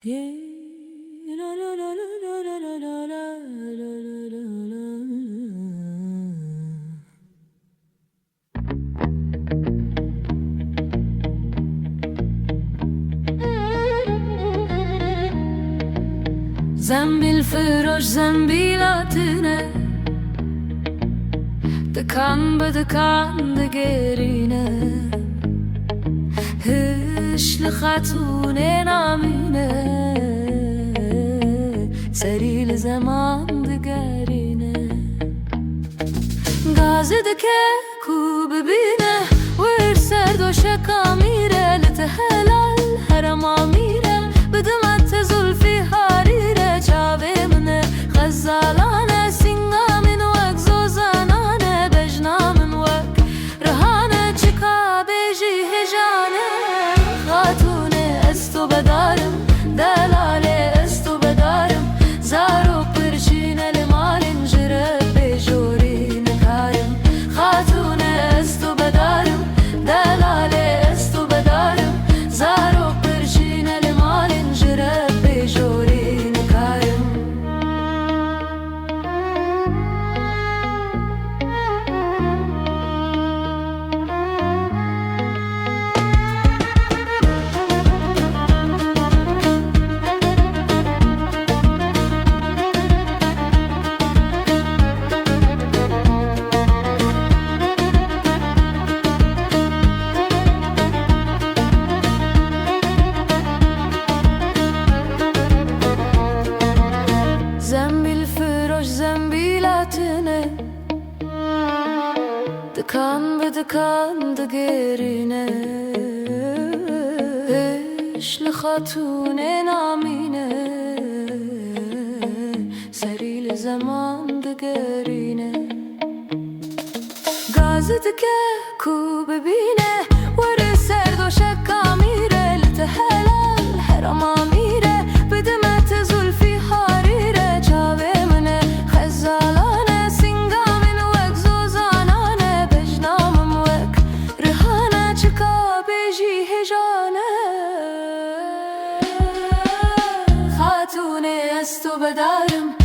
زنبیل فروش زنبیلاتونه دکان به دکان دگرینه هش لخاتون نامینه سریل زمان دگرینه گاز دکه کو ببینه ور سرد و شکا میره لتهلال هرما میره بدمت زلفی حریره چاوه منه غزالانه سینگا من وک زوزانانه بجنا من وک رهانه چکا بیجی هجانه خاتونه استو بدارم دلاله استو بدارم زارو پرچینه لمالن جرب بجوری نکارم خاتونه استو بدارم دلاله استو بدارم زارو پرچینه لمالن جرب بجوری نکارم زنبیل فروش زنبیلاتونه دکان به دکان دگرینه هش لخاتون نامینه سریل زمان دگرینه گاز دکه کو ببینه ور سرد و شکا میره لتهلال هرما میره بدمت زلفی حریره چاوه منه خزالانه سینگا من وک زوزانانه بجنام وک رهانه چکا بیجی هجانه خاتونه استو بدارم